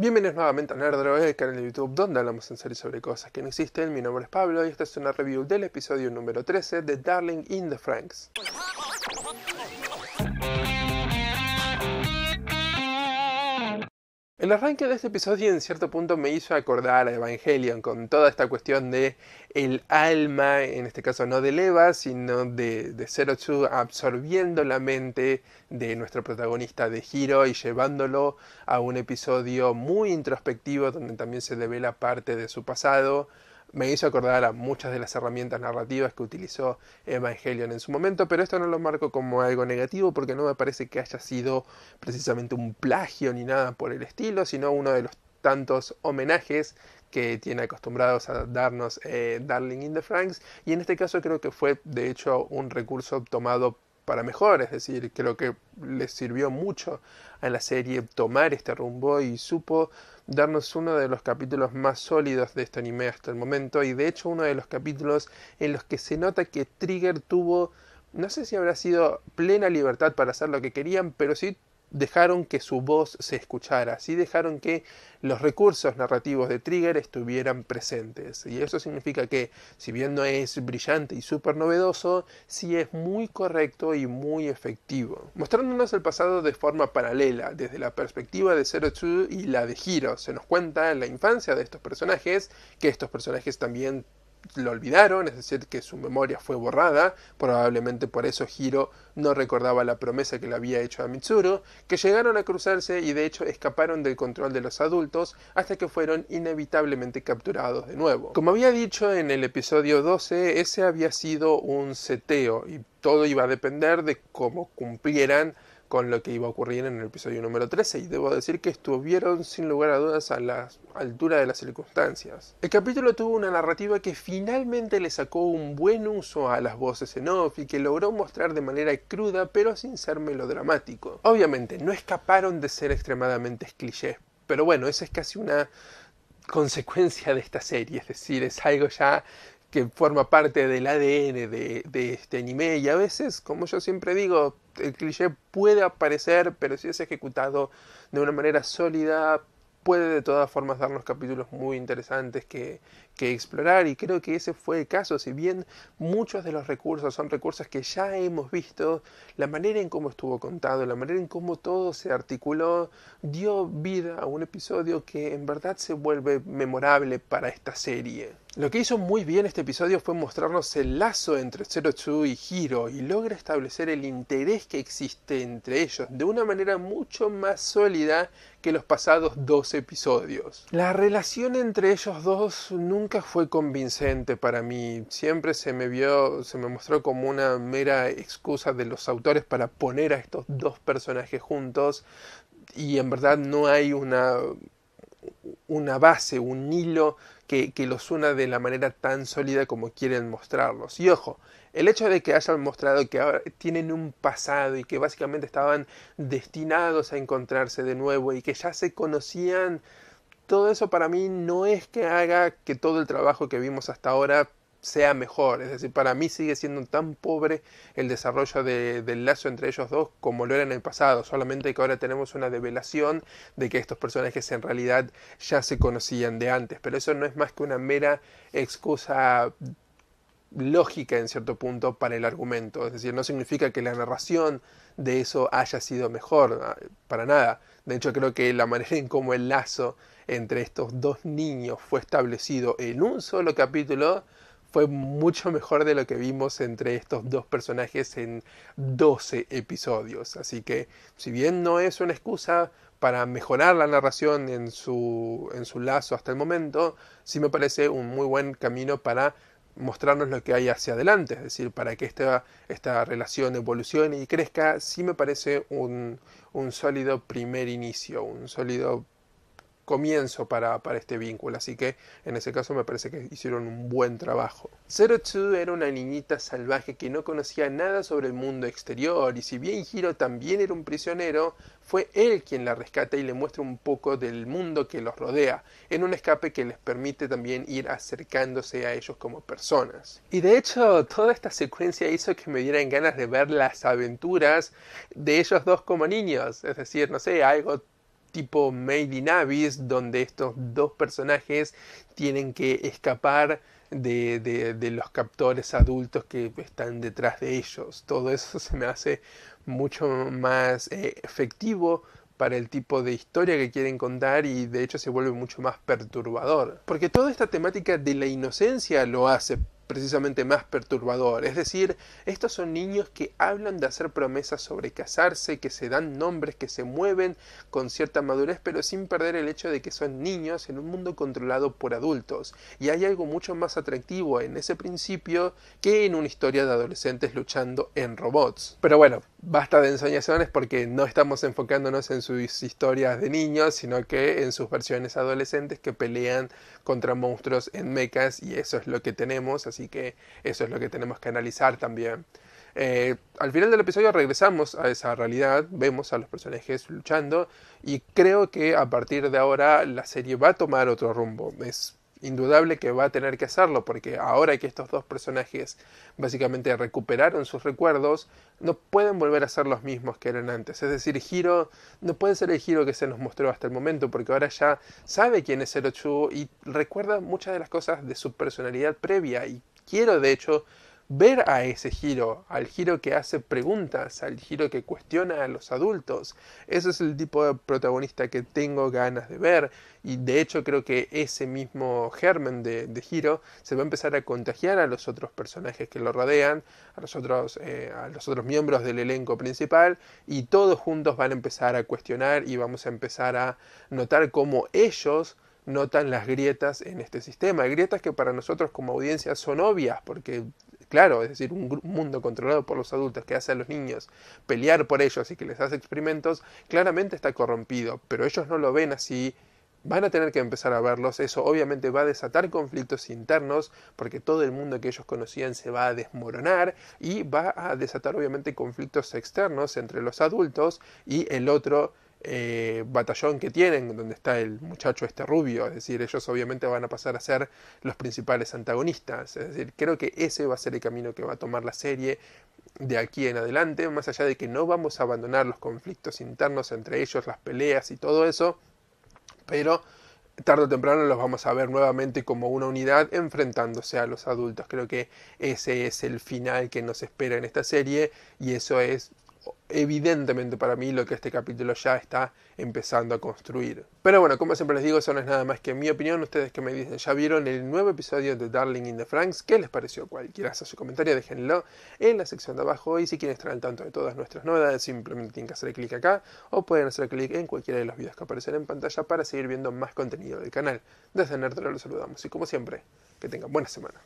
Bienvenidos nuevamente a Nerdro, el canal de YouTube donde hablamos en serio sobre cosas que no existen. Mi nombre es Pablo y esta es una review del episodio número 13 de Darling in the Franxx. El arranque de este episodio en cierto punto me hizo acordar a Evangelion con toda esta cuestión de el alma, en este caso no de Eva, sino de Zero Two absorbiendo la mente de nuestro protagonista de Hiro y llevándolo a un episodio muy introspectivo donde también se devela parte de su pasado. Me hizo acordar a muchas de las herramientas narrativas que utilizó Evangelion en su momento, pero esto no lo marco como algo negativo porque no me parece que haya sido precisamente un plagio ni nada por el estilo, sino uno de los tantos homenajes que tiene acostumbrados a darnos Darling in the Franxx, y en este caso creo que fue de hecho un recurso tomado para mejor, es decir, creo que les sirvió mucho a la serie tomar este rumbo y supo darnos uno de los capítulos más sólidos de este anime hasta el momento, y de hecho uno de los capítulos en los que se nota que Trigger tuvo, no sé si habrá sido plena libertad para hacer lo que querían, pero sí dejaron que su voz se escuchara, sí dejaron que los recursos narrativos de Trigger estuvieran presentes, y eso significa que si bien no es brillante y súper novedoso, sí es muy correcto y muy efectivo, mostrándonos el pasado de forma paralela, desde la perspectiva de Zero Two y la de Hiro. Se nos cuenta la infancia de estos personajes, que estos personajes también lo olvidaron, es decir, que su memoria fue borrada, probablemente por eso Hiro no recordaba la promesa que le había hecho a Mitsuru, que llegaron a cruzarse y de hecho escaparon del control de los adultos hasta que fueron inevitablemente capturados de nuevo. Como había dicho en el episodio 12, ese había sido un seteo y todo iba a depender de cómo cumplieran con lo que iba a ocurrir en el episodio número 13, y debo decir que estuvieron sin lugar a dudas a la altura de las circunstancias. El capítulo tuvo una narrativa que finalmente le sacó un buen uso a las voces en off y que logró mostrar de manera cruda pero sin ser melodramático. Obviamente no escaparon de ser extremadamente clichés, pero bueno, esa es casi una consecuencia de esta serie, es decir, es algo ya que forma parte del ADN de este anime, y a veces, como yo siempre digo, el cliché puede aparecer, pero si es ejecutado de una manera sólida, puede de todas formas darnos capítulos muy interesantes que explorar, y creo que ese fue el caso. Si bien muchos de los recursos son recursos que ya hemos visto, la manera en cómo estuvo contado, la manera en cómo todo se articuló, dio vida a un episodio que en verdad se vuelve memorable para esta serie. Lo que hizo muy bien este episodio fue mostrarnos el lazo entre Zero Two y Hiro, y logra establecer el interés que existe entre ellos de una manera mucho más sólida que los pasados dos episodios. La relación entre ellos dos nunca fue convincente para mí, siempre se me mostró como una mera excusa de los autores para poner a estos dos personajes juntos, y en verdad no hay una base, un hilo que los una de la manera tan sólida como quieren mostrarlos. Y ojo, el hecho de que hayan mostrado que ahora tienen un pasado y que básicamente estaban destinados a encontrarse de nuevo y que ya se conocían, todo eso para mí no es que haga que todo el trabajo que vimos hasta ahora sea mejor. Es decir, para mí sigue siendo tan pobre el desarrollo del lazo entre ellos dos como lo era en el pasado, solamente que ahora tenemos una develación de que estos personajes en realidad ya se conocían de antes, pero eso no es más que una mera excusa lógica en cierto punto para el argumento, es decir, no significa que la narración de eso haya sido mejor, para nada. De hecho, creo que la manera en cómo el lazo entre estos dos niños fue establecido en un solo capítulo fue mucho mejor de lo que vimos entre estos dos personajes en 12 episodios. Así que, si bien no es una excusa para mejorar la narración en su lazo hasta el momento, sí me parece un muy buen camino para mostrarnos lo que hay hacia adelante, es decir, para que esta relación evolucione y crezca. Sí me parece un sólido primer inicio, un sólido comienzo para este vínculo, así que en ese caso me parece que hicieron un buen trabajo. Zero Two era una niñita salvaje que no conocía nada sobre el mundo exterior, y si bien Hiro también era un prisionero, fue él quien la rescata y le muestra un poco del mundo que los rodea, en un escape que les permite también ir acercándose a ellos como personas. Y de hecho, toda esta secuencia hizo que me dieran ganas de ver las aventuras de ellos dos como niños, es decir, no sé, algo tipo Made in Abyss, donde estos dos personajes tienen que escapar de los captores adultos que están detrás de ellos. Todo eso se me hace mucho más efectivo para el tipo de historia que quieren contar y de hecho se vuelve mucho más perturbador. Porque toda esta temática de la inocencia lo hace precisamente más perturbador. Es decir, estos son niños que hablan de hacer promesas sobre casarse, que se dan nombres, que se mueven con cierta madurez, pero sin perder el hecho de que son niños en un mundo controlado por adultos. Y hay algo mucho más atractivo en ese principio que en una historia de adolescentes luchando en robots. Pero bueno, basta de ensoñaciones porque no estamos enfocándonos en sus historias de niños, sino que en sus versiones adolescentes que pelean contra monstruos en mechas, y eso es lo que tenemos, así que eso es lo que tenemos que analizar también. Al final del episodio regresamos a esa realidad, vemos a los personajes luchando y creo que a partir de ahora la serie va a tomar otro rumbo. Es indudable que va a tener que hacerlo porque ahora que estos dos personajes básicamente recuperaron sus recuerdos, no pueden volver a ser los mismos que eran antes. Es decir, Hiro no puede ser el Hiro que se nos mostró hasta el momento porque ahora ya sabe quién es Zero Two y recuerda muchas de las cosas de su personalidad previa, y quiero de hecho ver a ese Hiro, al Hiro que hace preguntas, al Hiro que cuestiona a los adultos. Ese es el tipo de protagonista que tengo ganas de ver, y de hecho creo que ese mismo germen de Hiro se va a empezar a contagiar a los otros personajes que lo rodean, a los otros miembros del elenco principal, y todos juntos van a empezar a cuestionar y vamos a empezar a notar cómo ellos notan las grietas en este sistema, grietas que para nosotros como audiencia son obvias, porque claro, es decir, un mundo controlado por los adultos que hace a los niños pelear por ellos y que les hace experimentos, claramente está corrompido, pero ellos no lo ven así, van a tener que empezar a verlos, eso obviamente va a desatar conflictos internos, porque todo el mundo que ellos conocían se va a desmoronar, y va a desatar obviamente conflictos externos entre los adultos y el otro batallón que tienen, donde está el muchacho este rubio. Es decir, ellos obviamente van a pasar a ser los principales antagonistas. Es decir, creo que ese va a ser el camino que va a tomar la serie de aquí en adelante, más allá de que no vamos a abandonar los conflictos internos entre ellos, las peleas y todo eso, pero tarde o temprano los vamos a ver nuevamente como una unidad enfrentándose a los adultos. Creo que ese es el final que nos espera en esta serie, y eso es evidentemente para mí lo que este capítulo ya está empezando a construir. Pero bueno, como siempre les digo, eso no es nada más que mi opinión. Ustedes que me dicen, ya vieron el nuevo episodio de Darling in the Franxx, ¿qué les pareció? Cualquiera sea su comentario, déjenlo en la sección de abajo, y si quieren estar al tanto de todas nuestras novedades, simplemente tienen que hacer clic acá, o pueden hacer clic en cualquiera de los videos que aparecen en pantalla para seguir viendo más contenido del canal. Desde Nerdero los saludamos, y como siempre, que tengan buena semana.